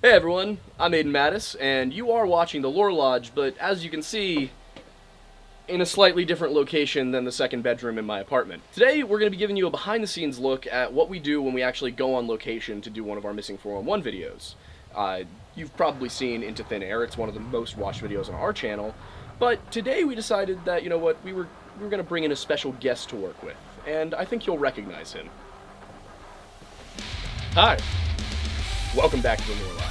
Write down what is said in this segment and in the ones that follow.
Hey everyone, I'm Aiden Mattis, and you are watching the Lore Lodge, but as you can see, in a slightly different location than the second bedroom in my apartment. Today, we're going to be giving you a behind-the-scenes look at what we do when we actually go on location to do one of our Missing 411 videos. You've probably seen Into Thin Air, it's one of the most watched videos on our channel, but today we decided that, you know what, we were going to bring in a special guest to work with, and I think you'll recognize him. Hi. Welcome back to the Lore Lodge.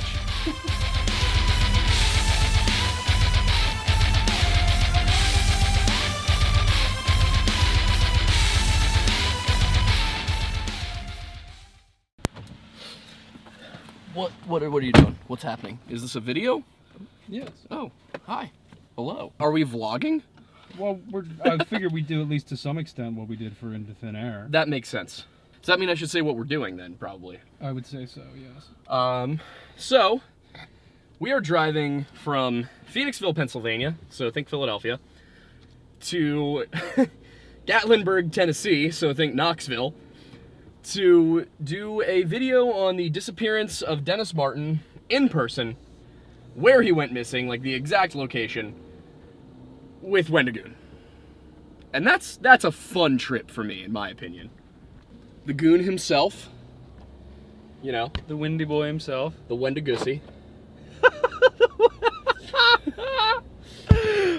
What are you doing? What's happening? Is this a video? Yes. Oh, hi. Hello. Are we vlogging? Well, I figured we'd do at least to some extent what we did for Into Thin Air. That makes sense. Does that mean I should say what we're doing then, probably? I would say so, yes. So, we are driving from Phoenixville, Pennsylvania, so think Philadelphia, to Gatlinburg, Tennessee, so think Knoxville, to do a video on the disappearance of Dennis Martin in person, where he went missing, like the exact location, with Wendigoon. And that's a fun trip for me, in my opinion. The Goon himself, you know. The Windy Boy himself. The Wendigoosie.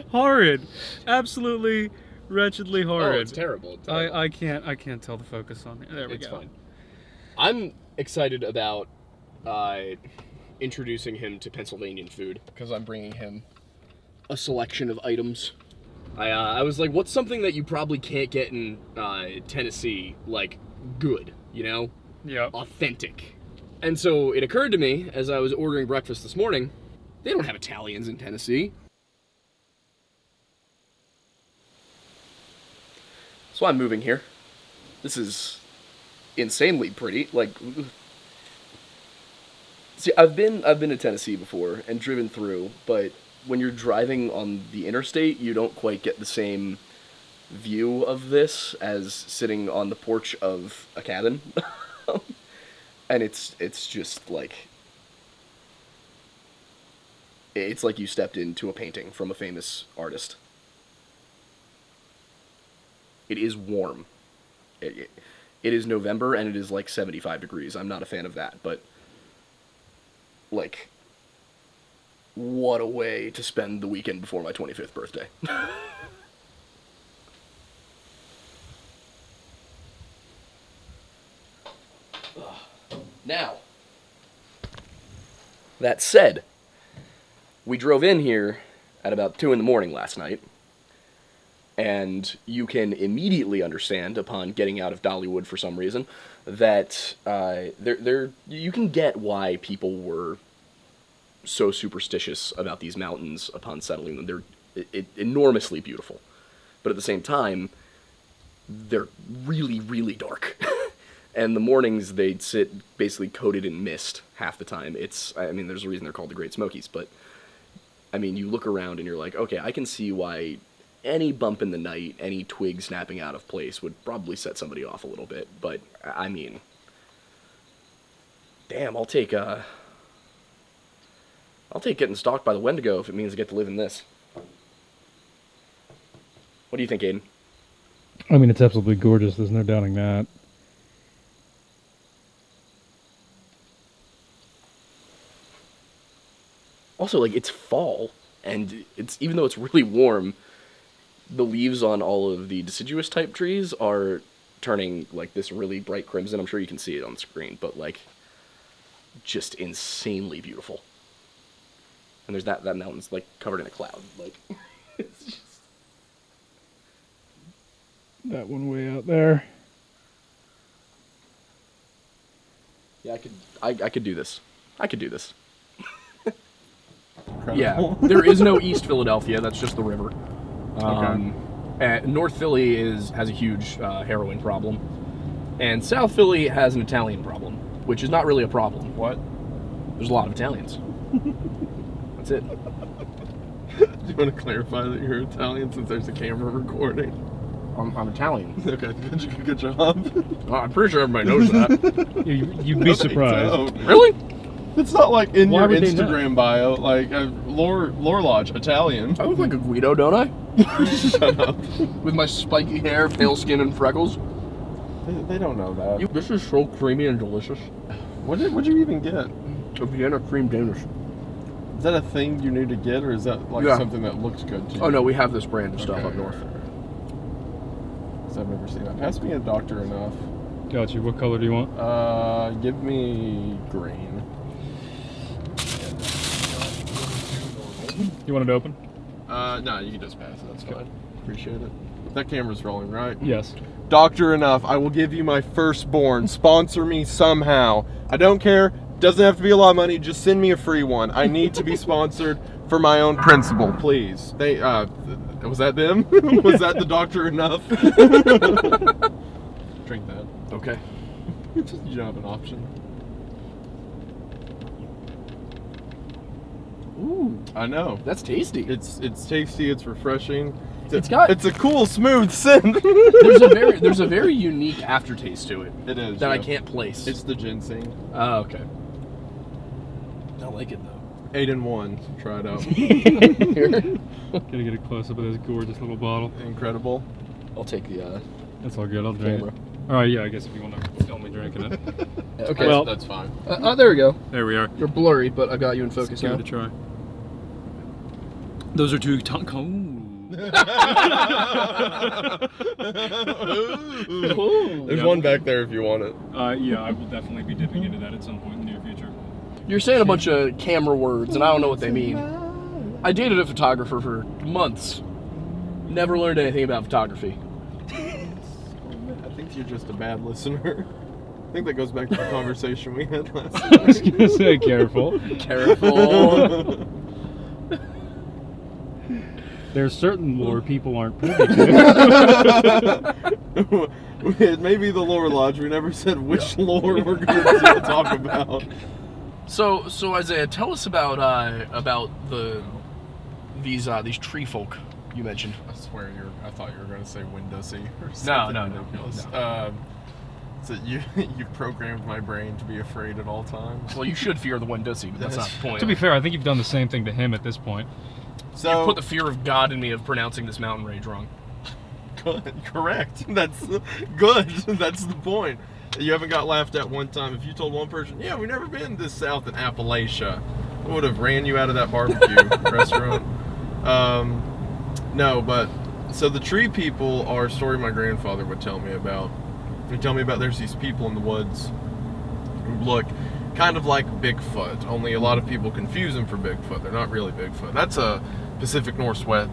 Horrid. Absolutely wretchedly horrid. Oh, it's terrible. It's terrible. I can't tell the focus on it. There we go. It's fine. I'm excited about introducing him to Pennsylvanian food because I'm bringing him a selection of items. I was like, what's something that you probably can't get in Tennessee, like, good, you know? Yeah. Authentic. And so it occurred to me, as I was ordering breakfast this morning, they don't have Italians in Tennessee. So I'm moving here. This is insanely pretty. Like, see, I've been to Tennessee before and driven through, but when you're driving on the interstate, you don't quite get the same view of this as sitting on the porch of a cabin. And it's just like, it's like you stepped into a painting from a famous artist. It is warm. It is November and it is like 75 degrees. I'm not a fan of that, but like, what a way to spend the weekend before my 25th birthday. Now, that said, we drove in here at about 2 in the morning last night, and you can immediately understand, upon getting out of Dollywood for some reason, that you can get why people were so superstitious about these mountains upon settling them. They're enormously beautiful, but at the same time, they're really, really dark. And the mornings, they'd sit basically coated in mist half the time. There's a reason they're called the Great Smokies, but, I mean, you look around and you're like, okay, I can see why any bump in the night, any twig snapping out of place would probably set somebody off a little bit, but, I mean, damn, I'll take getting stalked by the Wendigo if it means I get to live in this. What do you think, Aiden? I mean, it's absolutely gorgeous. There's no doubting that. Also, like, it's fall, and even though it's really warm, the leaves on all of the deciduous type trees are turning, like, this really bright crimson. I'm sure you can see it on the screen, but, like, just insanely beautiful. And there's that mountain's, like, covered in a cloud. Like, it's just... That one way out there. Yeah, I could do this. I could do this. Yeah, there is no East Philadelphia, that's just the river. North Philly has a huge heroin problem. And South Philly has an Italian problem, which is not really a problem. What? There's a lot of Italians. That's it. Do you want to clarify that you're Italian since there's a camera recording? I'm Italian. Okay, good job. I'm pretty sure everybody knows that. You'd be surprised. Really? It's not like in Why your would they Instagram bio, like lore lodge, Italian. I look like a Guido, don't I? Shut up. With my spiky hair, pale skin, and freckles. They don't know that. This is so creamy and delicious. What'd you even get? A Vienna cream Danish. Is that a thing you need to get, or is that like Yeah. something that looks good to you? Oh no, we have this brand of stuff Okay, up north. right. 'Cause I've never seen that. Pass me a Doctor Enough. Got you. What color do you want? Give me green. You want it open? No, you can just pass it. That's fine. Appreciate it. That camera's rolling, right? Yes. Doctor Enough, I will give you my firstborn. Sponsor me somehow. I don't care. Doesn't have to be a lot of money. Just send me a free one. I need to be sponsored for my own principle, please. They, was that them? Was that the Doctor Enough? Drink that. Okay. You don't have an option. Ooh, I know. that's tasty. It's tasty. It's refreshing. It's got- It's a cool, smooth scent. there's a very unique aftertaste to it It is. that I yeah. can't place. It's the ginseng. Oh, okay. I like it though. 8 in 1. Try it out. Gotta get a close up of this gorgeous little bottle. Incredible. I'll take the That's all good. I'll drink camera. it. All right. Yeah. I guess if you want to film me drinking it. Okay. Well- That's fine. There we go. There we are. You're blurry, but I got you in focus Let's give now. it a try. Those are two. There's Yeah. one back there if you want it. Yeah, I will definitely be dipping into that at some point in the near future. You're saying a bunch of camera words, and I don't know what they mean. I dated a photographer for months. Never learned anything about photography. I think you're just a bad listener. I think that goes back to the conversation we had last I was gonna say careful. Careful. There's certain lore people aren't privy to. It may be the lore lodge. We never said which lore we're going to talk about. So Isaiah, tell us about these tree folk you mentioned. I swear I thought you were going to say Windowsy or No, something no, ridiculous. no. So you programmed my brain to be afraid at all times. Well, you should fear the Wendigoon, but that's not the point. To be fair, I think you've done the same thing to him at this point. So You put the fear of God in me of pronouncing this mountain range wrong. correct. That's good. That's the point. You haven't got laughed at one time. If you told one person, "Yeah, we've never been this south in Appalachia," I would have ran you out of that barbecue restaurant. No, but so the tree people are a story my grandfather would tell me about. He'd tell me about there's these people in the woods who look kind of like Bigfoot, only a lot of people confuse them for Bigfoot. They're not really Bigfoot. That's a Pacific Northwest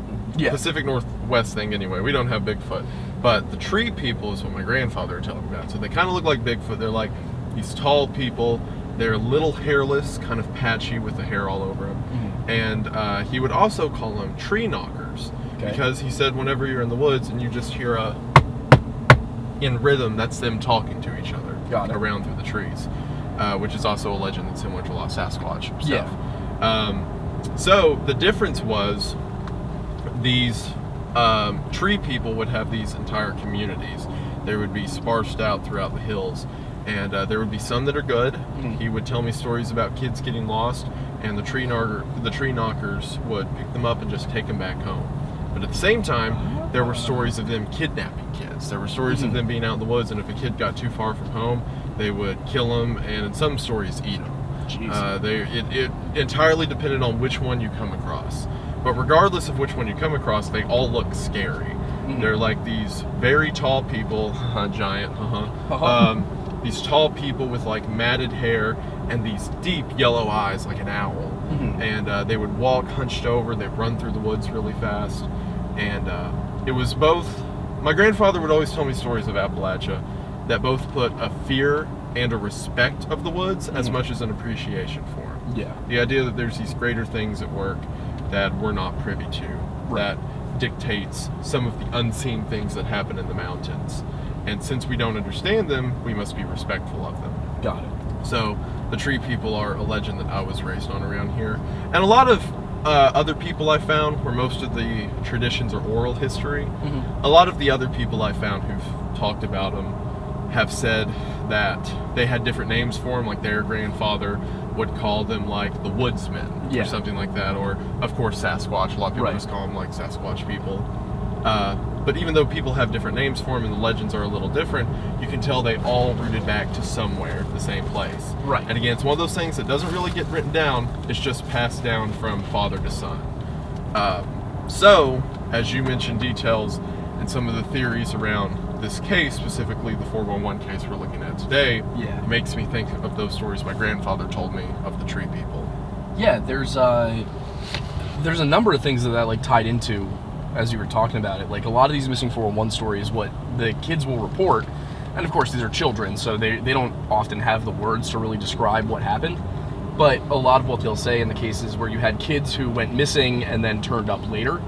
thing anyway. We don't have Bigfoot. But the tree people is what my grandfather would tell me about. So they kind of look like Bigfoot. They're like these tall people. They're a little hairless, kind of patchy with the hair all over them. Mm-hmm. And he would also call them tree knockers. Okay. Because he said whenever you're in the woods and you just hear in rhythm, that's them talking to each other Got it. around through the trees. Which is also a legend that's similar to a lot of Sasquatch stuff. Yeah. So the difference was these tree people would have these entire communities. They would be sparsed out throughout the hills, and there would be some that are good. Mm. He would tell me stories about kids getting lost, and the tree knockers would pick them up and just take them back home. But at the same time, there were stories of them kidnapping kids. There were stories of them being out in the woods, and if a kid got too far from home, they would kill him, and in some stories, eat him. It entirely depended on which one you come across. But regardless of which one you come across, they all look scary. They're like these very tall people, giant, these tall people with like matted hair and these deep yellow eyes like an owl. And they would walk hunched over, they'd run through the woods really fast. And it was both, my grandfather would always tell me stories of Appalachia that both put a fear and a respect of the woods as much as an appreciation for them. Yeah. The idea that there's these greater things at work that we're not privy to, that dictates some of the unseen things that happen in the mountains. And since we don't understand them, we must be respectful of them. Got it. So the tree people are a legend that I was raised on around here. And a lot of other people I found, where most of the traditions are oral history, a lot of the other people I found who've talked about them have said that they had different names for them, like their grandfather would call them like the woodsmen or something like that, or of course Sasquatch. A lot of people just call them like Sasquatch people. But even though people have different names for them and the legends are a little different, you can tell they all rooted back to somewhere, the same place. Right. And again, it's one of those things that doesn't really get written down. It's just passed down from father to son. So, as you mentioned details and some of the theories around this case, specifically the 411 case we're looking at today, it makes me think of those stories my grandfather told me of the tree people. Yeah, there's a number of things that like tied into as you were talking about it. Like a lot of these missing 411 stories, what the kids will report, and of course these are children, so they don't often have the words to really describe what happened, but a lot of what they'll say in the cases where you had kids who went missing and then turned up later,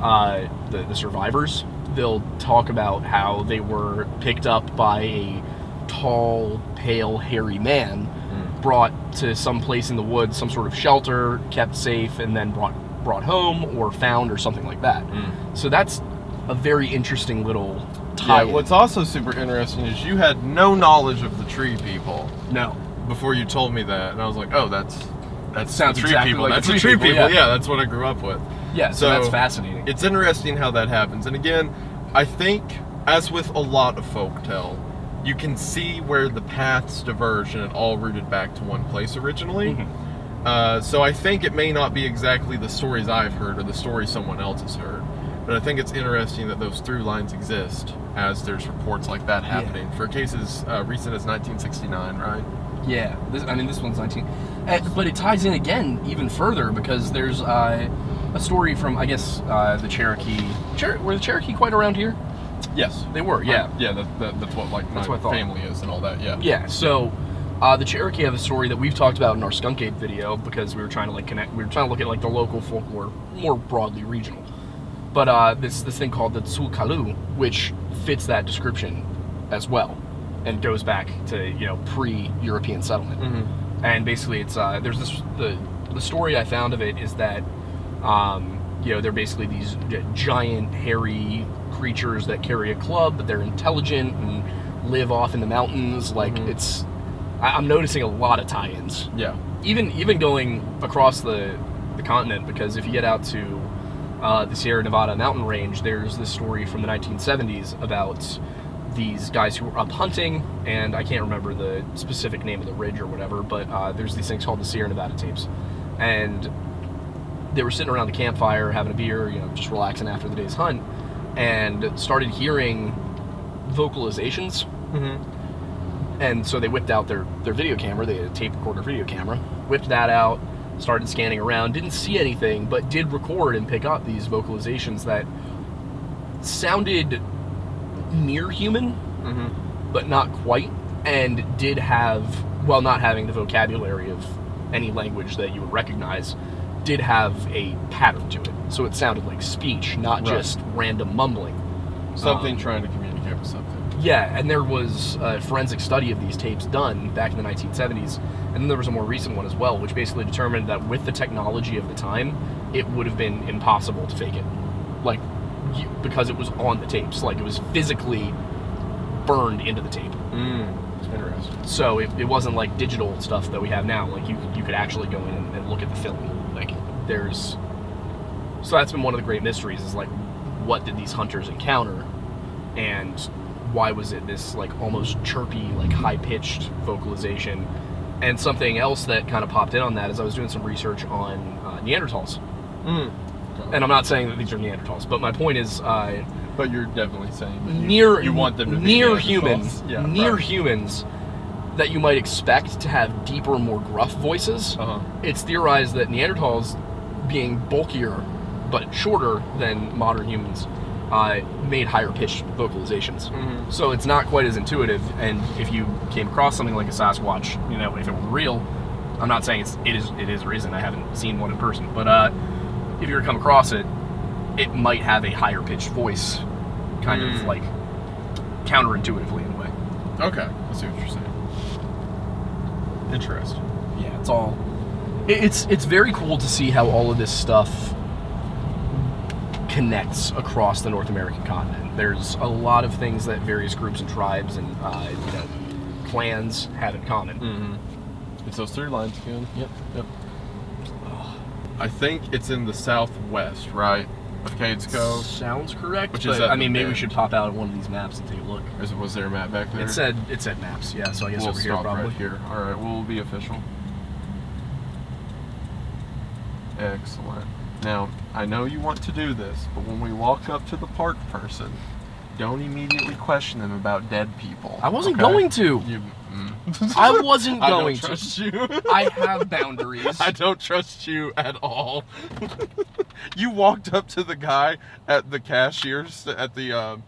the survivors, they'll talk about how they were picked up by a tall, pale, hairy man, brought to some place in the woods, some sort of shelter, kept safe, and then brought home or found or something like that. So that's a very interesting little tie. Yeah, what's also super interesting is you had no knowledge of the tree people. No. Before you told me that, and I was like, oh, that sounds the tree exactly people. like That's the the tree tree people, people. Yeah, that's what I grew up with. Yeah, so that's fascinating. It's interesting how that happens. And again, I think, as with a lot of folktale, you can see where the paths diverge and it all rooted back to one place originally. So I think it may not be exactly the stories I've heard or the stories someone else has heard, but I think it's interesting that those through lines exist as there's reports like that happening for cases recent as 1969, right? Yeah, this one's 19. But it ties in again even further because there's a story from, I guess, the Cherokee. Were the Cherokee quite around here? Yes. They were, yeah. That's what like my family is and all that, yeah. Yeah, so the Cherokee have a story that we've talked about in our Skunk Ape video because we were trying to like connect, we were trying to look at like the local folklore, more broadly regional. But this thing called the Tsulkalu, which fits that description as well, and goes back to pre-European settlement. And basically, it's there's this the story I found of it is that they're basically these giant hairy creatures that carry a club, but they're intelligent and live off in the mountains. Like I'm noticing a lot of tie-ins. Yeah. Even going across the continent, because if you get out to the Sierra Nevada mountain range, there's this story from the 1970s about these guys who were up hunting, and I can't remember the specific name of the ridge or whatever, but there's these things called the Sierra Nevada tapes, and they were sitting around a campfire having a beer, just relaxing after the day's hunt, and started hearing vocalizations. And so they whipped out their video camera. They had a tape recorder video camera, whipped that out, started scanning around, didn't see anything, but did record and pick up these vocalizations that sounded near human, but not quite, and did have, while not having the vocabulary of any language that you would recognize, did have a pattern to it. So it sounded like speech, not just random mumbling. Something trying to communicate with something. Yeah, and there was a forensic study of these tapes done back in the 1970s, and then there was a more recent one as well, which basically determined that with the technology of the time, it would have been impossible to fake it. Like, because it was on the tapes. Like, it was physically burned into the tape. Interesting. So it wasn't like digital stuff that we have now. Like, you could actually go in and look at the film. Like, so that's been one of the great mysteries, is like, what did these hunters encounter, and why was it this like almost chirpy, like high-pitched vocalization? And something else that kind of popped in on that is I was doing some research on Neanderthals. And I'm not saying that these are Neanderthals, but my point is, but you're definitely saying that you want them to be near humans, humans that you might expect to have deeper, more gruff voices. It's theorized that Neanderthals, being bulkier but shorter than modern humans, made higher pitched vocalizations. So it's not quite as intuitive, and if you came across something like a Sasquatch, if it were real, I'm not saying it is or isn't, I haven't seen one in person, but if you were to come across it, it might have a higher pitched voice, kind of like counterintuitively in a way. Okay, I see what you're saying. Interesting. Yeah, it's very cool to see how all of this stuff connects across the North American continent. There's a lot of things that various groups and tribes and clans have in common. Mm-hmm. It's those 3 lines again. Yep. I think it's in the southwest, right? Of Cades Cove. Sounds correct. Which but, is at maybe the we should pop out one of these maps and take a look. Was there a map back there? It said maps, yeah, so I guess we'll over here stop probably. right here. Alright, we'll be official. Excellent. Now, I know you want to do this, but when we walk up to the park person, don't immediately question them about dead people. I wasn't going to. I wasn't I going don't trust you. I have boundaries. I don't trust you at all. You walked up to the guy at the cashiers at the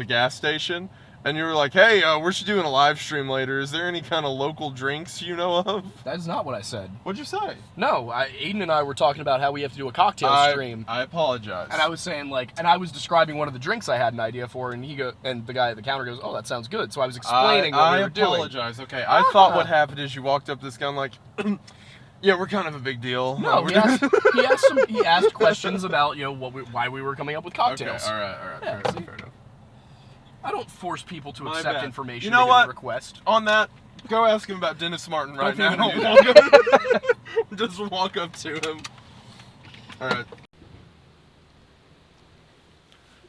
gas station, and you were like, "Hey, we're doing a live stream later. Is there any kind of local drinks you know of?" That is not what I said. What'd you say? No, Aiden and I were talking about how we have to do a cocktail stream. I apologize. And I was saying and I was describing one of the drinks I had an idea for, and and the guy at the counter goes, "Oh, that sounds good." So I was explaining what we were doing. I apologize. Okay, I thought what happened is you walked up to this guy and like, yeah, we're kind of a big deal. No, he asked questions about why we were coming up with cocktails. Okay, all right, Yeah, fair enough. I don't force people to My accept bad. information. You know they what? get a request. On that, go ask him about Dennis Martin right Don't now. even do that. Just walk up to him. All right.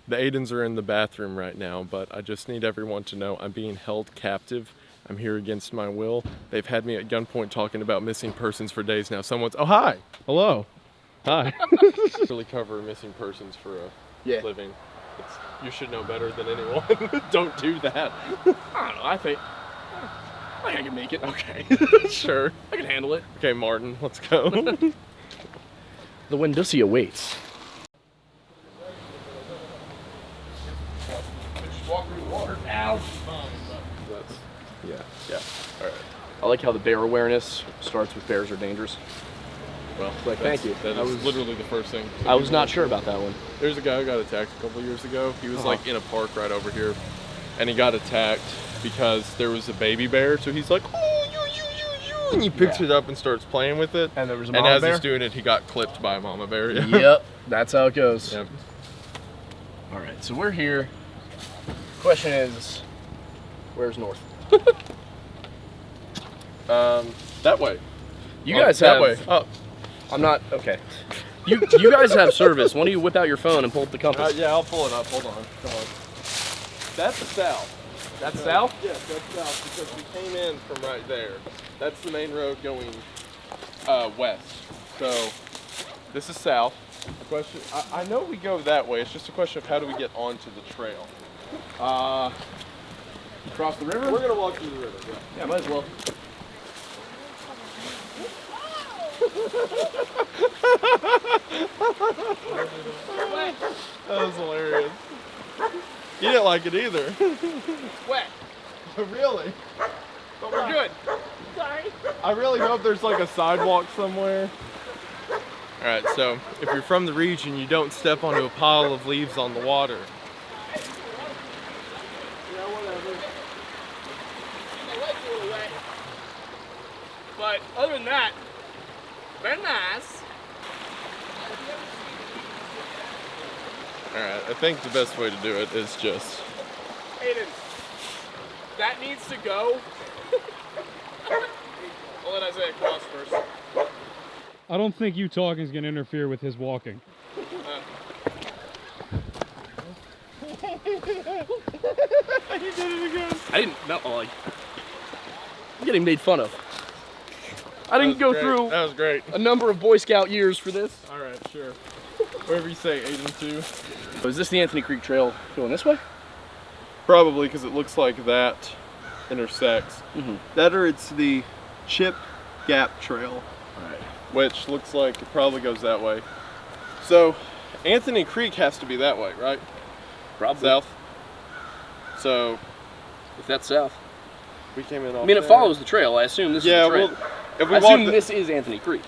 The Aidens are in the bathroom right now, but I just need everyone to know I'm being held captive. I'm here against my will. They've had me at gunpoint talking about missing persons for days now. Oh, hi. Hello. Hi. Really cover missing persons for a living. You should know better than anyone. Don't do that. I don't know. I think I can make it. Okay. Sure. I can handle it. Okay, Martin, let's go. The Wendigoon awaits. Walk through the water. Ow. Yeah. All right. I like how the bear awareness starts with bears are dangerous. Well, thank you. That was literally the first thing. I was not sure about that one. There's a guy who got attacked a couple years ago. He was like in a park right over here, and he got attacked because there was a baby bear. So he's like, "Oh, you," and he picks it up and starts playing with it. And there was a and mama as bear? he's doing it, he got clipped by a mama bear. Yeah. Yep, that's how it goes. Yep. All right, so we're here. Question is, where's north? That way. You guys that have. way. Up. I'm not okay. You guys have service. Why don't you whip out your phone and pull up the compass? Yeah, I'll pull it up. Hold on. Come on. That's south. That's south? Yes, that's south because we came in from right there. That's the main road going west. So this is south. The question, I know we go that way. It's just a question of how do we get onto the trail. Cross the river? We're gonna walk through the river. Yeah, might as well. That was hilarious. You didn't like it either. Wet. Really? But we're good. Sorry. I really hope there's like a sidewalk somewhere. Alright, so if you're from the region, you don't step onto a pile of leaves on the water. Yeah, whatever. I like a little wet. But other than that, very nice. Alright, I think the best way to do it is just... Aiden, that needs to go. I'll let Isaiah cross first. I don't think you talking is going to interfere with his walking. You did it again. I didn't know, like, I'm getting made fun of. I didn't go through That was great. a number of Boy Scout years for this. Alright, sure. Whatever you say, Aiden 2. So is this the Anthony Creek Trail going this way? Probably because it looks like that intersects. Mm-hmm. That or it's the Chip Gap Trail, Alright. which looks like it probably goes that way. So, Anthony Creek has to be that way, right? Probably. South. So, If that's south. we came in off I mean, it there. follows the trail. I assume this is the trail. well, if we I walk assume this is Anthony Creek.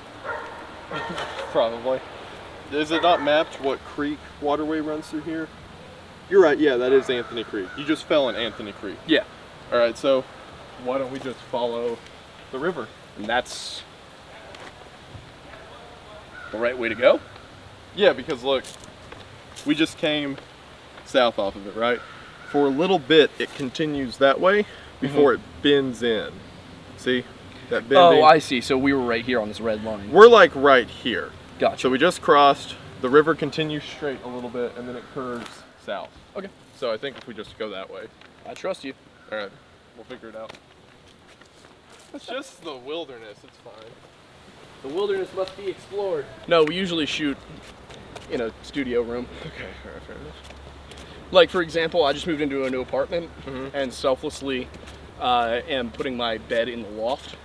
probably. Is it not mapped what creek waterway runs through here? You're right, yeah, that is Anthony Creek. You just fell in Anthony Creek. Yeah. Alright, so why don't we just follow the river? And that's the right way to go? Yeah, because look, we just came south off of it, right? For a little bit, it continues that way before it bends in. See? That bending. Oh, I see. So we were right here on this red line. We're like right here. Gotcha. So we just crossed. The river continues straight a little bit, and then it curves south. Okay. So I think if we just go that way. I trust you. All right. We'll figure it out. It's just the wilderness. It's fine. The wilderness must be explored. No, we usually shoot in a studio room. Okay. All right. Fair enough. Like, for example, I just moved into a new apartment Mm-hmm. and selflessly am putting my bed in the loft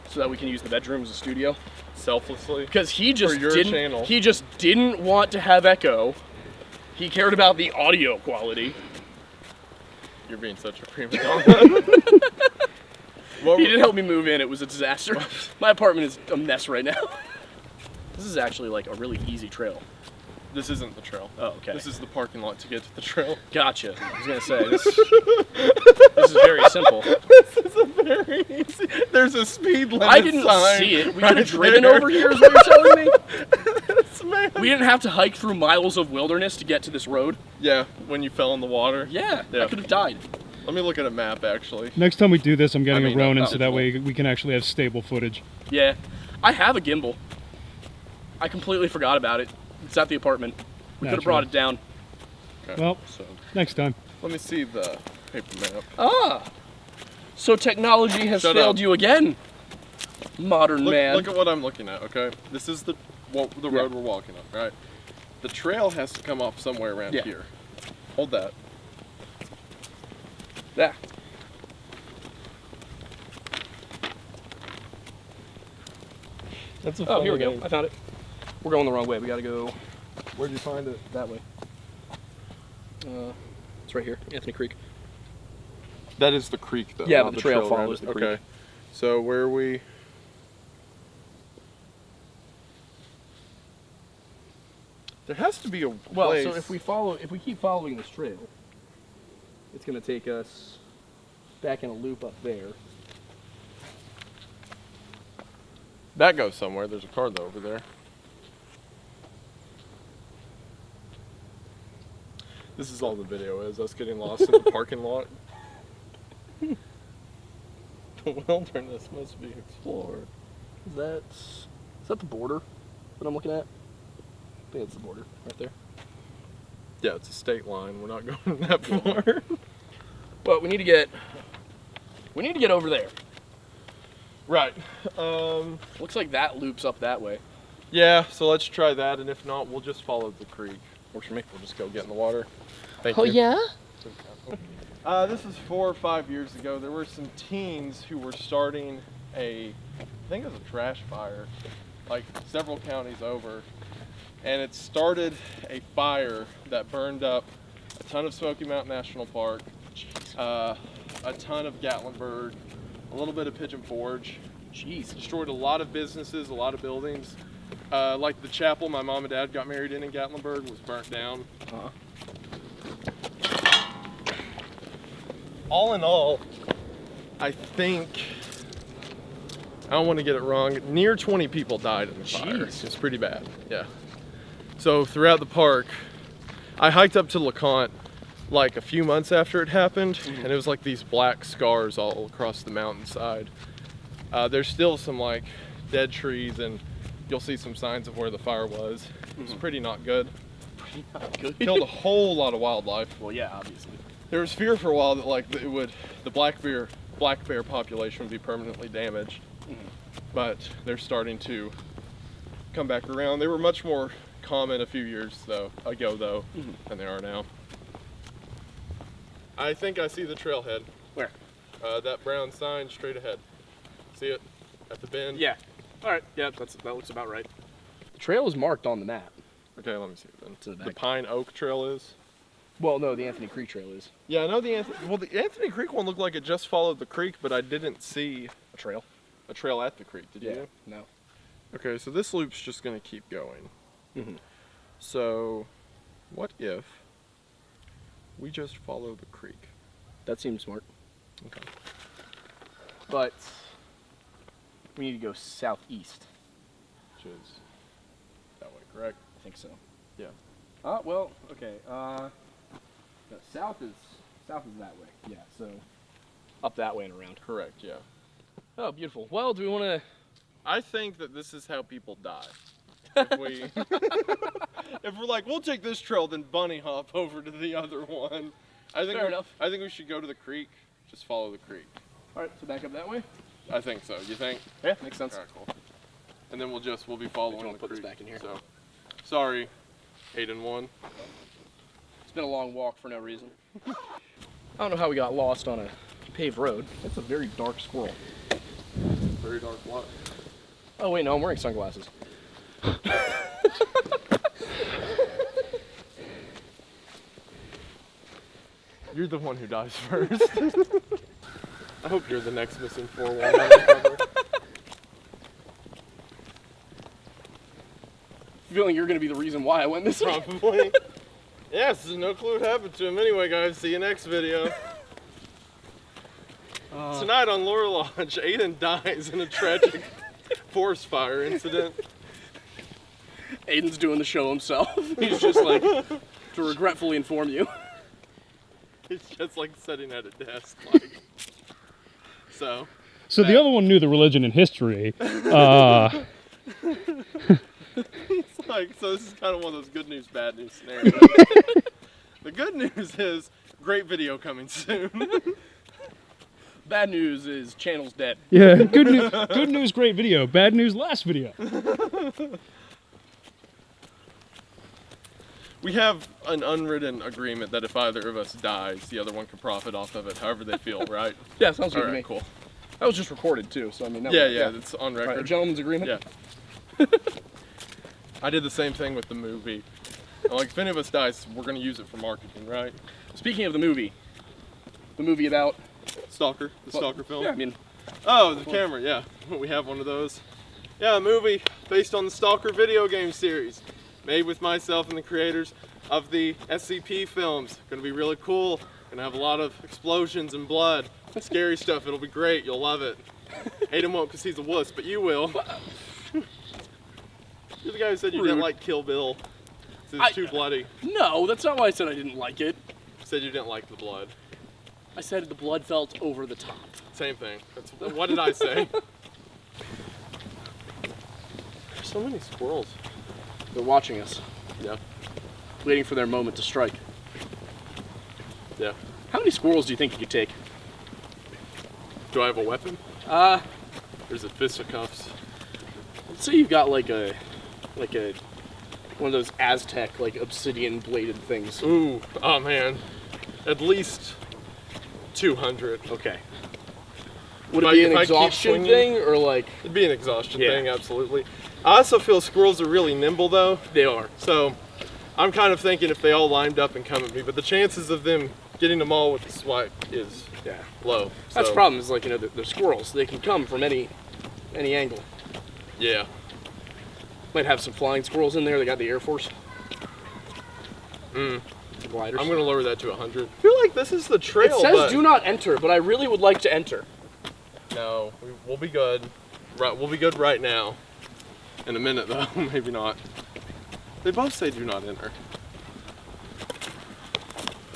so that we can use the bedroom as a studio. Selflessly. Because he just For your didn't. channel. He just didn't want to have echo. He cared about the audio quality. You're being such a prima donna. He didn't help me move in. It was a disaster. My apartment is a mess right now. This is actually like a really easy trail. This isn't the trail. Oh, okay. This is the parking lot to get to the trail. Gotcha. I was gonna say this. This is very simple. This is a very easy. There's a speed limit I didn't sign see it. We right could have driven there. over here, is what you're telling me? This man. We didn't have to hike through miles of wilderness to get to this road. Yeah, when you fell in the water. Yeah, Yeah. I could have died. Let me look at a map actually. Next time we do this, I'm getting I mean, a Ronin not so that way we can actually have stable footage. Yeah, I have a gimbal. I completely forgot about it. It's at the apartment. We could have brought it down. Okay, Well, so next time. let me see the paper map. Ah, so technology has Shut failed up. you again, modern man. Look at what I'm looking at. Okay, this is the road we're walking on. Right. The trail has to come off somewhere around Yeah. here. Hold that. Yeah. That's a Oh, here we go. I found it. We're going the wrong way. We gotta go Where'd you find it? that way. It's right here, Anthony Creek. That is the creek, though. Yeah, not but the trail around follows it. the creek. Okay. So where are we? There has to be a Well, place. so if we keep following this trail, it's gonna take us back in a loop up there. That goes somewhere. There's a car though over there. This is all the video is, us getting lost in the parking lot. The wilderness must be explored. Is that the border that I'm looking at? I think it's the border right there. Yeah, it's a state line. We're not going that far. But we need to get over there. Right. Looks like that loops up that way. Yeah, so let's try that, and if not, we'll just follow the creek. Works for me. We'll just go get in the water. Thank you. yeah? This was 4 or 5 years ago. There were some teens who were starting I think it was a trash fire, like several counties over. And it started a fire that burned up a ton of Smoky Mountain National Park, a ton of Gatlinburg, a little bit of Pigeon Forge. Jeez. Destroyed a lot of businesses, a lot of buildings. Like the chapel my mom and dad got married in Gatlinburg was burnt down. Uh-huh. All in all, I think, I don't want to get it wrong, near 20 people died in the fire. Jeez. It's pretty bad, yeah. So throughout the park, I hiked up to LeConte like a few months after it happened, and it was like these black scars all across the mountainside. There's still some like dead trees, and you'll see some signs of where the fire was. It's pretty not good. Pretty not good. Killed a whole lot of wildlife. Well, yeah, obviously. There was fear for a while that like the black bear population would be permanently damaged, but they're starting to come back around. They were much more common a few years ago than they are now. I think I see the trailhead. Where? That brown sign straight ahead. See it at the bend? Yeah. All right. Yeah, that looks about right. The trail is marked on the map. Okay, let me see it then. To the The back. Pine Oak Trail is. Well, no, the Anthony Creek Trail is Yeah, I know the Anthony Creek one looked like it just followed the creek, but I didn't see a trail. a trail at the creek. Did you? No. Okay, so this loop's just gonna keep going. Mhm. So, what if we just follow the creek? That seems smart. Okay. But we need to go southeast. Which is that way, correct? I think so. Yeah. Well, okay. No, south is that way. Yeah. So Up that way and around. Correct, yeah. Oh, beautiful. Well, do we want to... I think that this is how people die. If we, if we're like, we'll take this trail, then bunny hop over to the other one. Fair enough. I think we should go to the creek. Just follow the creek. All right, so back up that way? I think so. You think? Yeah, makes sense. All right, cool. And then we'll be following the put creek. this back in here? So, sorry, 8 and 1. It's been a long walk for no reason. I don't know how we got lost on a paved road. That's a very dark squirrel. Very dark black. Oh, wait, no, I'm wearing sunglasses. You're the one who dies first. I hope you're the next missing 411. Feeling you're going to be the reason why I went missing. Probably. Yes, there's no clue what happened to him. Anyway, guys, see you next video. Tonight on Lore Lodge, Aiden dies in a tragic forest fire incident. Aiden's doing the show himself. He's just like, to regretfully inform you. It's just like sitting at a desk, like. So the other one knew the religion and history. it's like, so this is kind of one of those good news, bad news scenarios. The good news is, great video coming soon. Bad news is channel's dead. Yeah, good news, great video. Bad news, last video. We have an unwritten agreement that if either of us dies, the other one can profit off of it, however they feel, right? Yeah, sounds good All to me. right, cool. That was just recorded too, so I mean. Yeah, it's on record. Right, a gentleman's agreement. Yeah. I did the same thing with the movie. Like, if any of us dies, we're gonna use it for marketing, right? Speaking of the movie about Stalker, the Stalker film. Yeah, I mean, Oh, the camera, yeah. We have one of those. Yeah, a movie based on the Stalker video game series, made with myself and the creators of the SCP films. Gonna be really cool. Gonna have a lot of explosions and blood, scary stuff. It'll be great. You'll love it. Aiden won't because he's a wuss, but you will. You're the guy who said you didn't like Kill Bill. It's too bloody. no, that's not why I said I didn't like it. Said you didn't like the blood. I said the blood felt over the top. Same thing. What did I say? There's so many squirrels. They're watching us, Yeah. waiting for their moment to strike. Yeah. How many squirrels do you think you could take? Do I have a weapon? Let's Or is it fisticuffs? say you've got like a one of those Aztec like obsidian bladed things. Ooh, oh man. At least 200. Okay. Would If it be if an I keep exhaustion swinging- thing or like It'd be an exhaustion Yeah. thing, absolutely. I also feel squirrels are really nimble though, they are? so I'm kind of thinking if they all lined up and come at me, but the chances of them getting them all with the swipe is Yeah. low. That's so, the problem. Is like they're squirrels. They can come from any angle. Yeah. Might have some flying squirrels in there. They got the Air Force. Mm. The gliders. I'm gonna lower that to 100. I feel like this is the trail. It says but do not enter, but I really would like to enter. No, we'll be good. Right, we'll be good right now. In a minute though, maybe not. They both say do not enter.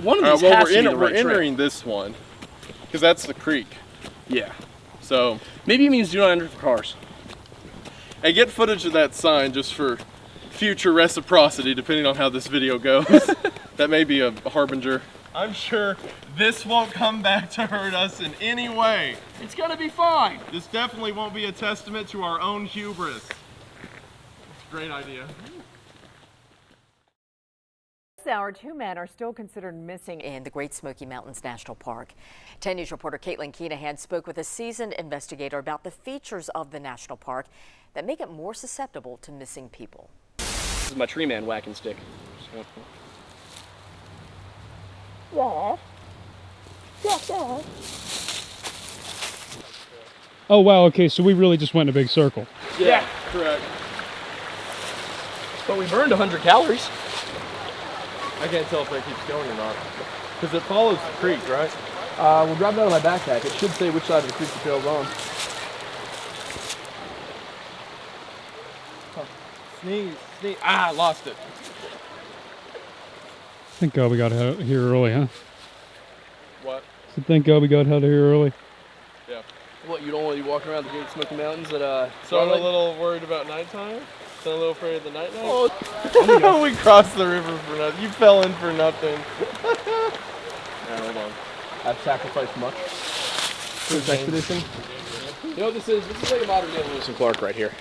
One of All these right, well has to be the we're right trail. entering this one because that's the creek. Yeah. So, Maybe it means do not enter for cars. hey, get footage of that sign just for future reciprocity, depending on how this video goes. That may be a harbinger. I'm sure this won't come back to hurt us in any way. It's gonna be fine. This definitely won't be a testament to our own hubris. It's a great idea. This hour, 2 men are still considered missing in the Great Smoky Mountains National Park. 10 News reporter Caitlin Keenahan spoke with a seasoned investigator about the features of the national park that make it more susceptible to missing people. This is my tree man whacking stick. Oh wow, okay, so we really just went in a big circle. Yeah. Correct. But we burned 100 calories. I can't tell if that keeps going or not. Because it follows the creek, right? We'll grab that out of my backpack. It should say which side of the creek the trail's on. Sneeze. Ah, I lost it. Thank God we got out here early, huh? What? So thank God we got out of here early. Yeah. What, you don't want to be walking around the Great Smoky Mountains at So I'm a twilight? little worried about nighttime. So I'm a little afraid of the night. Oh, We crossed the river for nothing. You fell in for nothing. Hold on. I've sacrificed much for this expedition. You know what this is? This is like a modern day Lewis and Clark right here.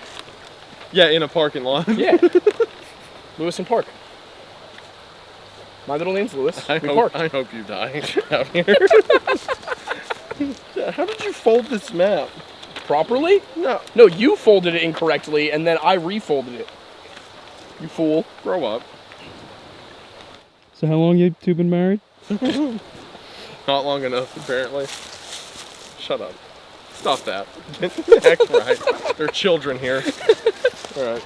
Yeah, in a parking lot. Yeah. Lewis and Park. My middle name's Lewis. I We hope, parked. I hope you die out here. How did you fold this map? Properly? No. No, you folded it incorrectly, and then I refolded it. You fool. Grow up. So how long you two been married? Not long enough, apparently. Shut up. Stop that. Act right. There are children here. Alright.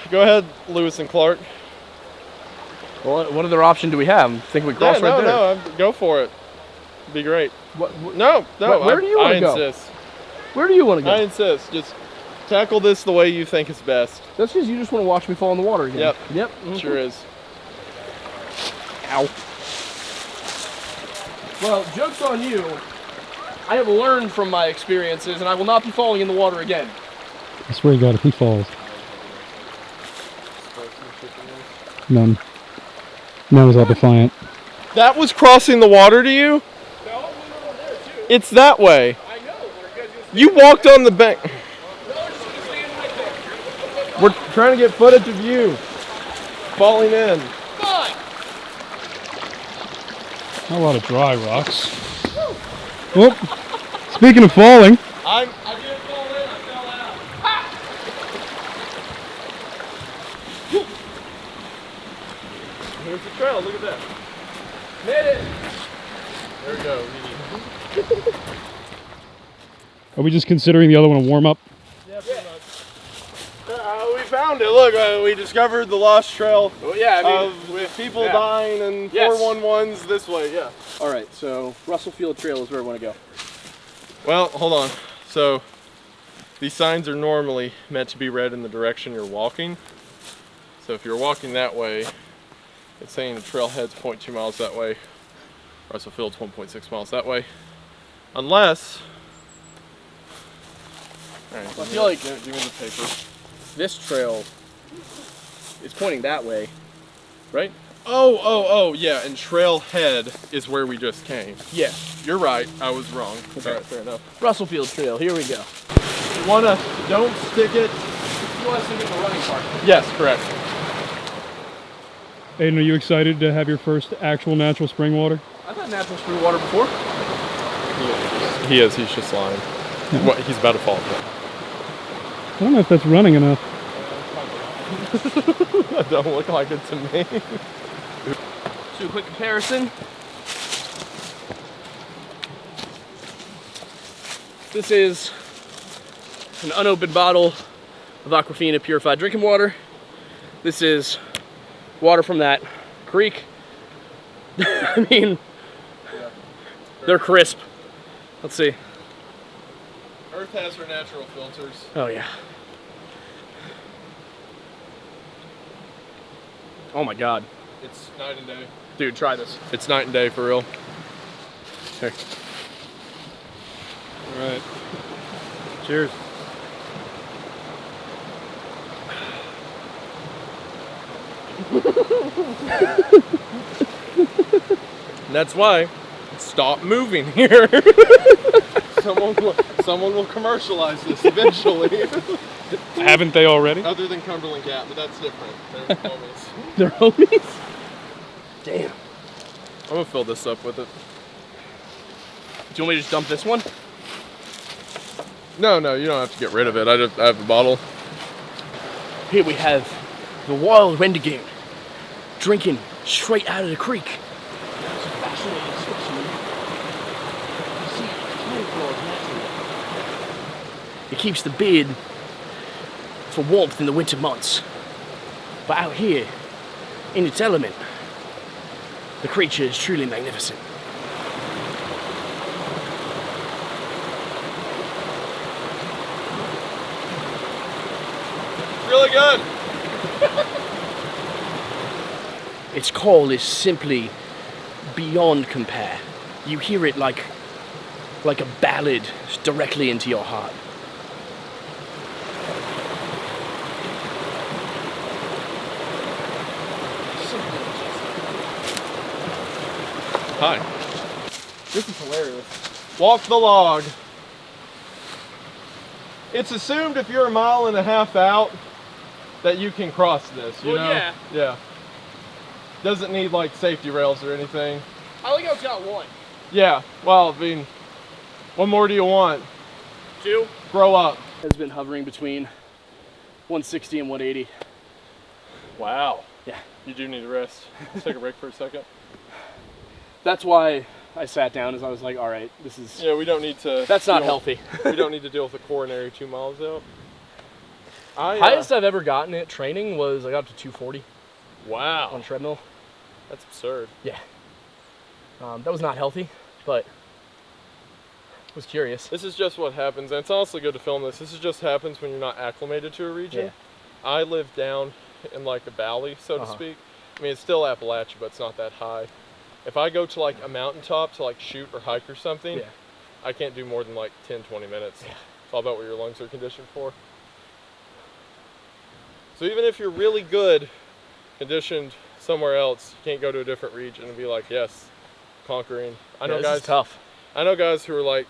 Go ahead, Lewis and Clark. Well, what other option do we have? I think we cross right there. Go for it. Be great. What, No. Where do you want to go? I insist. Where do you want to go? I insist. Just tackle this the way you think is best. That's because you just want to watch me fall in the water again. Yep. Yep. Sure is. Ow. Well, joke's on you. I have learned from my experiences, and I will not be falling in the water again. I swear to God, if he falls. None. None is all defiant. That was crossing the water to you? No, we were over there too. It's that way. I know. You walked on the bank. No, we're just gonna stand right there. We're trying to get footage of you falling in. Fine. A lot of dry rocks. Whoop. Speaking of falling, I didn't fall in, I fell out. Here's the trail, look at that. Made it. There we go. are we just considering the other one a warm-up? Yeah, pretty much. We found it. Look, we discovered the lost trail Well, yeah, I mean, with people yeah. dying and Yes. 411s this way. Yeah. all right, so Russell Field Trail is where I want to go. Well, hold on. So these signs are normally meant to be read in the direction you're walking. So if you're walking that way, it's saying the trailhead's 0.2 miles that way. Russell Field's 1.6 miles that way. Unless, all right, I feel like give me the paper. this trail is pointing that way, right? Oh, yeah, and trailhead is where we just came. Yeah. You're right, I was wrong. Okay. All right, fair enough. Russell Field Trail, here we go. Don't stick it. You want us to get the running part? Yes, correct. Aiden, are you excited to have your first actual natural spring water? I've had natural spring water before. He is, he's just lying. What, he's about to fall. I don't know if that's running enough. That don't look like it to me. Do a quick comparison. This is an unopened bottle of Aquafina purified drinking water. This is water from that creek. I mean, they're crisp. Let's see. Earth has her natural filters. Oh yeah. Oh my God. It's night and day. Dude, try this. It's night and day for real. Here. All right. Cheers. And that's why, stop moving here. Someone will commercialize this eventually. Haven't they already? Other than Cumberland Cat, but that's different. They're homies. They're homies? Damn. I'm gonna fill this up with it. Do you want me to just dump this one? No, you don't have to get rid of it. I have a bottle. Here we have the wild Wendigoon drinking straight out of the creek. It's a fascinating specimen. You see, it camouflages naturally. It keeps the beard for warmth in the winter months. But out here, in its element, the creature is truly magnificent. Really good. Its call is simply beyond compare. You hear it like a ballad directly into your heart. Hi. This is hilarious. Walk the log. It's assumed if you're 1.5 miles out that you can cross this, you know? Yeah. Yeah. Doesn't need like safety rails or anything. I think I've got one. Yeah, well, I mean, what more do you want? 2. Grow up. Has been hovering between 160 and 180. Wow. Yeah. You do need to rest. Let's take a break for a second. That's why I sat down, as I was like, all right, this is... Yeah, we don't need to... That's not healthy. We don't need to deal with the coronary 2 miles out. Highest I've ever gotten at training was I got up to 240 Wow. on a treadmill. That's absurd. Yeah. That was not healthy, but I was curious. This is just what happens, and it's honestly good to film this. This is just happens when you're not acclimated to a region. Yeah. I live down in like a valley, so to speak. I mean, it's still Appalachia, but it's not that high. If I go to like a mountaintop to like shoot or hike or something, I can't do more than like 10, 20 minutes. Yeah. It's all about what your lungs are conditioned for. So even if you're really good conditioned somewhere else, you can't go to a different region and be like, yes, conquering. I know this guys is tough. I know guys who are like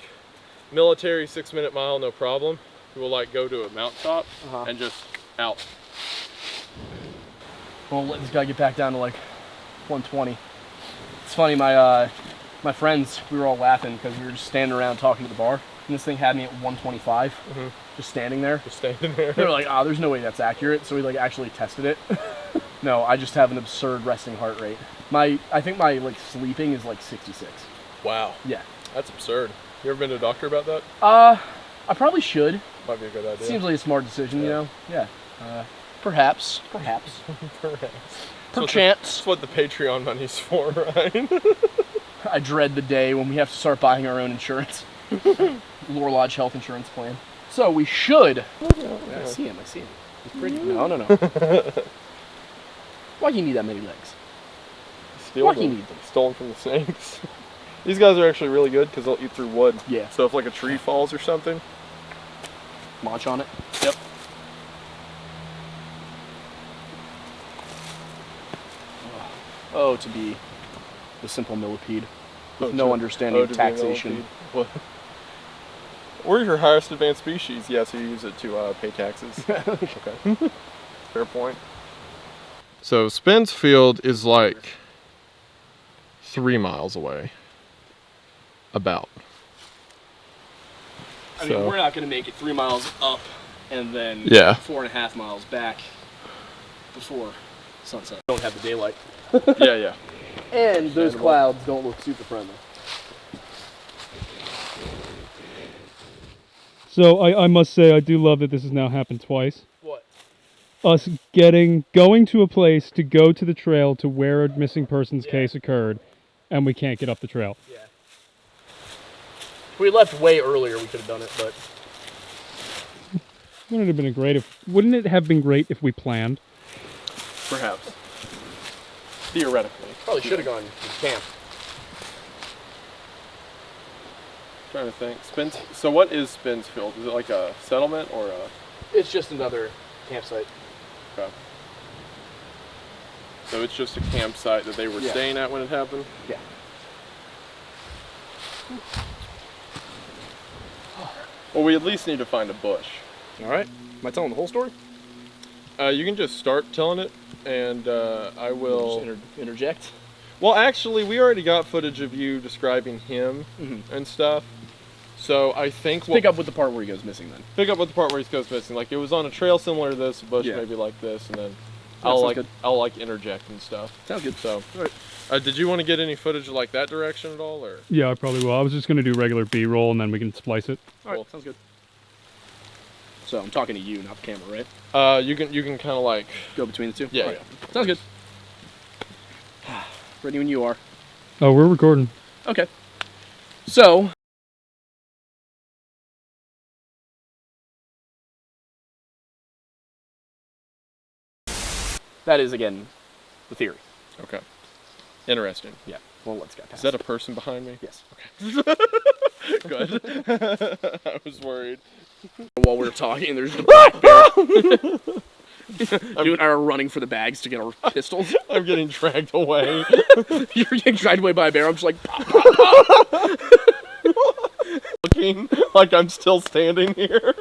military 6-minute mile, no problem, who will like go to a mountaintop and just out. We'll let this guy get back down to like 120. It's funny, my friends, we were all laughing because we were just standing around talking to the bar, and this thing had me at 125, just standing there. Just standing there. They were like, there's no way that's accurate, so we like actually tested it. No, I just have an absurd resting heart rate. I think my like sleeping is like 66. Wow. Yeah. That's absurd. You ever been to a doctor about that? I probably should. Might be a good idea. Seems like a smart decision, you know? Yeah. Perhaps. Perhaps. Perchance. That's what the Patreon money's for, right? I dread the day when we have to start buying our own insurance. Lore Lodge health insurance plan. So we should. I see him. He's pretty. No. Why do you need that many legs? Why do you need them? Stolen from the snakes. These guys are actually really good because they'll eat through wood. Yeah. So if like a tree falls or something. Munch on it. Yep. Oh, to be the simple millipede with no understanding of taxation. What? We're your highest advanced species. Yeah, so you use it to pay taxes. Okay. Fair point. So Spence Field is like 3 miles away. About. I mean, we're not going to make it 3 miles up and then 4.5 miles back before sunset. Don't have the daylight. Yeah. And those clouds don't look super friendly. So I must say I do love that this has now happened twice. What? Us going to a place to go to the trail to where a missing persons case occurred, and we can't get up the trail. Yeah. If we left way earlier, we could have done it, but Wouldn't it have been great if we planned? Perhaps. Theoretically. probably should have gone to camp. Trying to think. So what is Spence Field? Is it like a settlement or a... It's just another campsite. Okay. So it's just a campsite that they were staying at when it happened? Yeah. Well, we at least need to find a bush. All right. Am I telling the whole story? You can just start telling it, and I will... Just interject? Well, actually, we already got footage of you describing him and stuff. So I think Pick up with the part where he goes missing then. Pick up with the part where he goes missing. Like, it was on a trail similar to this, a bush maybe like this, and then I'll interject and stuff. Sounds good. So, did you want to get any footage like that direction at all, or? Yeah, I probably will. I was just going to do regular B-roll, and then we can splice it. All right, sounds good. So I'm talking to you, not the camera, right? You can kind of like go between the two. Yeah. Oh, yeah. Sounds good. Ready when you are. Oh, we're recording. Okay. So. That is, again, the theory. Okay. Interesting. Yeah. Well, let's get past Is that a person behind me? Yes. Good. I was worried. While we were talking, there's the black bear. You and I are running for the bags to get our pistols. I'm getting dragged away. You're getting dragged away by a bear. I'm just like, pop. Looking like I'm still standing here.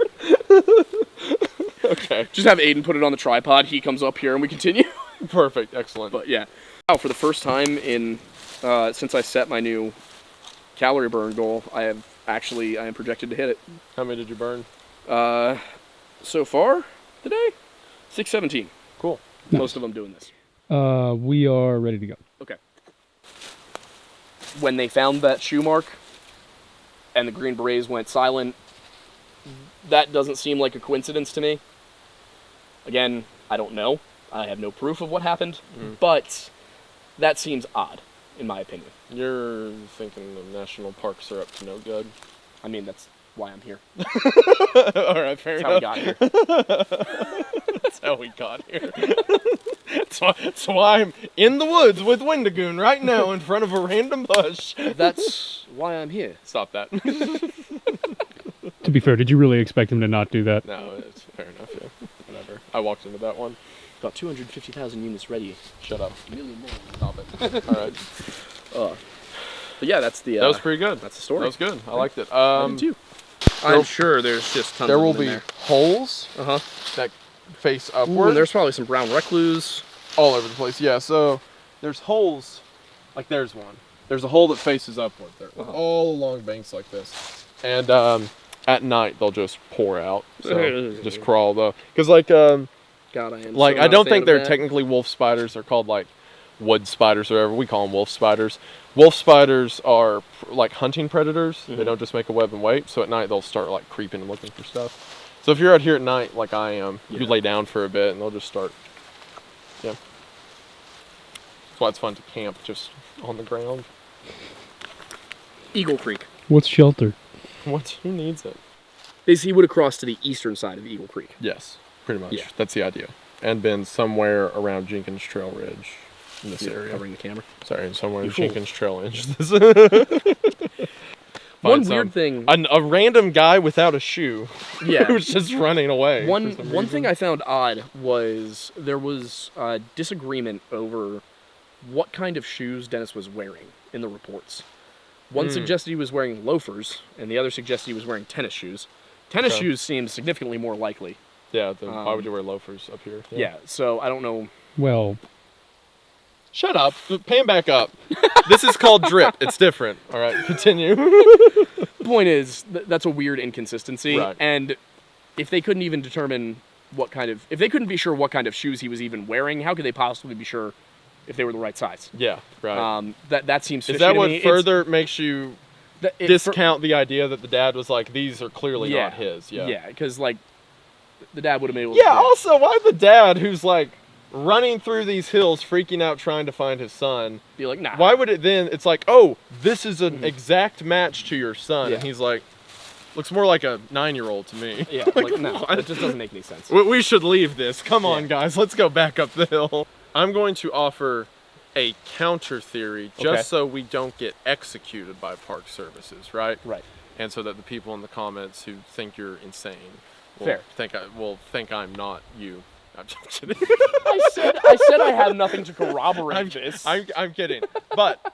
Okay. Just have Aiden put it on the tripod. He comes up here and we continue. Perfect. Excellent. But yeah. Wow, for the first time in since I set my new calorie burn goal, I am projected to hit it. How many did you burn? So far today, 617. Cool. Nice. Most of them doing this. We are ready to go. Okay. When they found that shoe mark and the Green Berets went silent, that doesn't seem like a coincidence to me. Again, I don't know. I have no proof of what happened, but that seems odd, in my opinion. You're thinking the national parks are up to no good. I mean, that's why I'm here. All right, fair That's how we enough. got here. That's how we got here. That's why I'm in the woods with Wendigoon right now in front of a random bush. That's why I'm here. Stop that. To be fair, did you really expect him to not do that? No, it's fair enough, yeah. Whatever. I walked into that one. Got 250,000 units ready. Shut up. A million more. Stop it. All right. But yeah, that's the. That was pretty good. That's the story. That was good. I liked it. I did too. I'm sure there's just tons There of will them in be there. holes Uh-huh. that face Ooh, upward. and there's probably some brown recluse. all over the place. Yeah, so there's holes, like there's one. There's a hole that faces upward there, all along banks like this. And at night they'll just pour out. So just crawl though, because like God, I am. like so I not a don't fan think of they're that. technically wolf spiders. They're called like wood spiders or whatever. We call them wolf spiders. Wolf spiders are like hunting predators. They don't just make a web and wait. So at night they'll start like creeping and looking for stuff. So if you're out here at night like I am, you lay down for a bit and they'll just start. Yeah. That's why it's fun to camp just on the ground. Eagle Creek. What's shelter? Who needs it? He would have crossed to the eastern side of Eagle Creek. Yes, pretty much. Yeah. That's the idea. And been somewhere around Jenkins Trail Ridge in this area. Covering the camera. Sorry, somewhere in You fool. Jenkins Trail Ridge. One weird thing. A random guy without a shoe. Yeah. Who's just running away. One thing I found odd was there was disagreement over what kind of shoes Dennis was wearing in the reports. One suggested he was wearing loafers, and the other suggested he was wearing tennis shoes. Tennis shoes seems significantly more likely. Yeah, why would you wear loafers up here? Yeah, so I don't know. Well, Shut up. Pay him back up. This is called drip. It's different. All right, continue. Point is, that's a weird inconsistency. Right. And if they couldn't even determine if they couldn't be sure what kind of shoes he was even wearing, how could they possibly be sure if they were the right size? Yeah, right. That seems fishy Is that to what me. further makes you It's discount the idea that the dad was like, these are clearly not his? Yeah. Yeah, because like the dad would have been able. Yeah. Also, why the dad who's like running through these hills, freaking out, trying to find his son? be like, nah. Why would it then? It's like, oh, this is an exact match to your son, and Yeah. he's like, looks more like a 9-year-old to me. Yeah, like no, that just doesn't make any sense. We should leave this. Come on, guys, let's go back up the hill. I'm going to offer a counter theory just Okay. so we don't get executed by park services, right? Right. And so that the people in the comments who think you're insane will Fair. think I'm not you. I'm just kidding. I said I have nothing to corroborate this. I'm kidding. But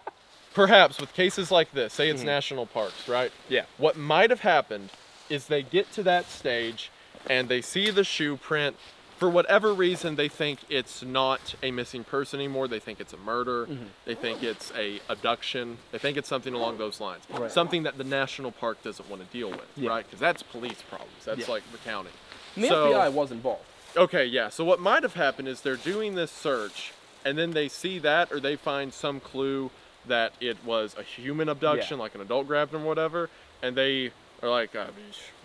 perhaps with cases like this, say it's national parks, right? Yeah. What might have happened is they get to that stage and they see the shoe print. For whatever reason, they think it's not a missing person anymore. They think it's a murder. They think it's a abduction. They think it's something along those lines. Right. Something that the national park doesn't want to deal with, right? Because that's police problems. That's like the county. And the So- FBI was involved. Okay, yeah. So what might have happened is they're doing this search, and then they see that, or they find some clue that it was a human abduction, like an adult grabbed them or whatever, and they are like,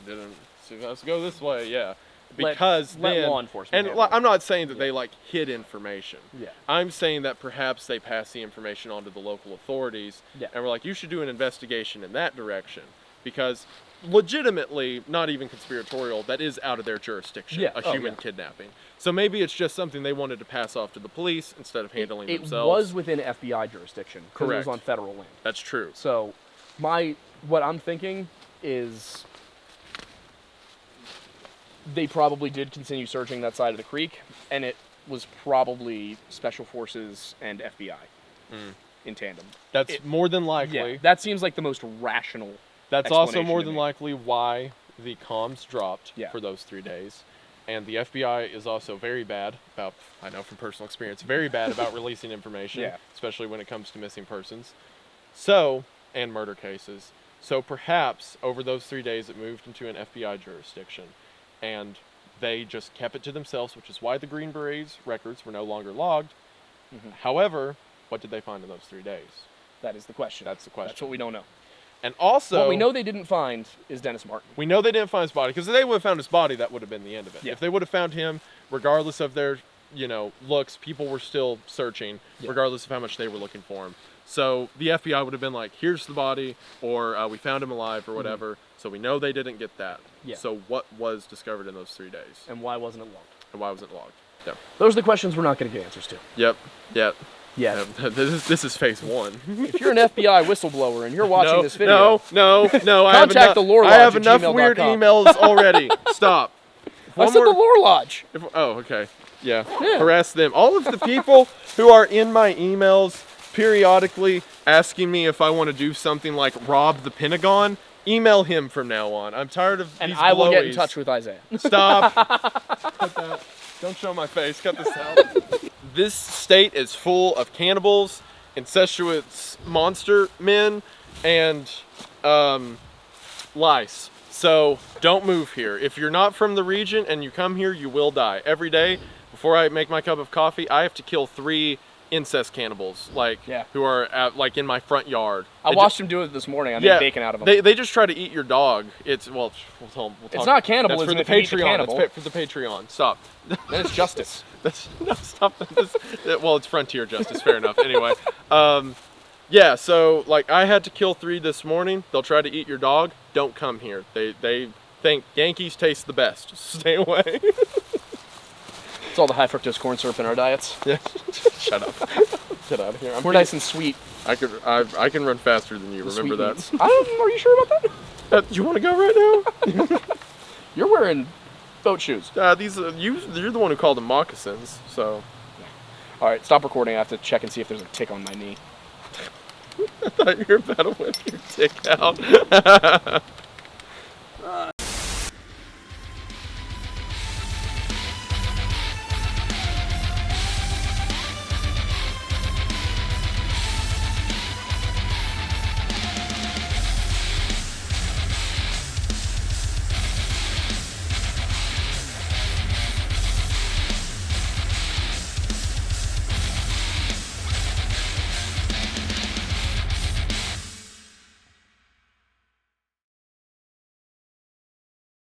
didn't let's go this way, yeah. Because let then, law enforcement and handle it. I'm not saying that they like hid information. Yeah. I'm saying that perhaps they pass the information on to the local authorities, Yeah. and we're like, you should do an investigation in that direction, because legitimately, not even conspiratorial, that is out of their jurisdiction, Yeah. a Oh, human yeah. kidnapping. So maybe it's just something they wanted to pass off to the police instead of handling It themselves. was within FBI jurisdiction because it was Correct. on federal land. That's true. So, what I'm thinking is they probably did continue searching that side of the creek, and it was probably Special Forces and FBI in tandem. That's more than likely. Yeah, that seems like the most rational. That's also explanation more to than me. likely why the comms dropped Yeah. for those 3 days. And the FBI is also very bad about, I know from personal experience, very bad about releasing information, Yeah. especially when it comes to missing persons. So, and murder cases. So perhaps over those 3 days it moved into an FBI jurisdiction. And they just kept it to themselves, which is why the Green Berets records were no longer logged. However, what did they find in those 3 days? That is the question. That's the question. That's what we don't know. And also, What we know they didn't find is Dennis Martin. we know they didn't find his body, because if they would have found his body, that would have been the end of it. Yeah. If they would have found him, regardless of their, looks, people were still searching, Yeah. regardless of how much they were looking for him. So the FBI would have been like, here's the body, or we found him alive, or whatever. So we know they didn't get that. Yeah. So what was discovered in those 3 days? And why wasn't it logged? And why wasn't it logged? Yeah. Those are the questions we're not going to get answers to. Yep. Yep. Yeah. This is phase one. If you're an FBI whistleblower and you're watching this video, No. Contact the Lore I have Lodge at enough weird gmail.com. emails already. Stop. I said the Lore Lodge. Oh, okay. Yeah. Yeah. Harass them. All of the people who are in my emails periodically asking me if I want to do something like rob the Pentagon, email him from now on. I'm tired of And these I will get in blowies. touch with Isaiah. Stop. Cut that. Don't show my face. Cut this out. This state is full of cannibals, incestuous monster men, and lice. So don't move here. If you're not from the region and you come here, you will die. Every day, before I make my cup of coffee, I have to kill 3 incest cannibals, Yeah. who are in my front yard. I They watched him do it this morning. I made bacon out of them. They just try to eat your dog. We'll talk. It's not cannibalism That's for if the you eat the Patreon. cannibal. That's for the Patreon. Stop. Then it's justice. No, stop. Well, it's frontier justice. Fair enough. Anyway, yeah. So I had to kill 3 this morning. They'll try to eat your dog. Don't come here. They think Yankees taste the best. Stay away. It's all the high fructose corn syrup in our diets. Yeah. Shut up. Get out of here. We're nice and sweet. I can run faster than you. Remember Sweet that. meats. Are you sure about that? Do you want to go right now? You're wearing boat shoes. You're the one who called them moccasins. So. All right, stop recording. I have to check and see if there's a tick on my knee. I thought you were about to whip your dick out.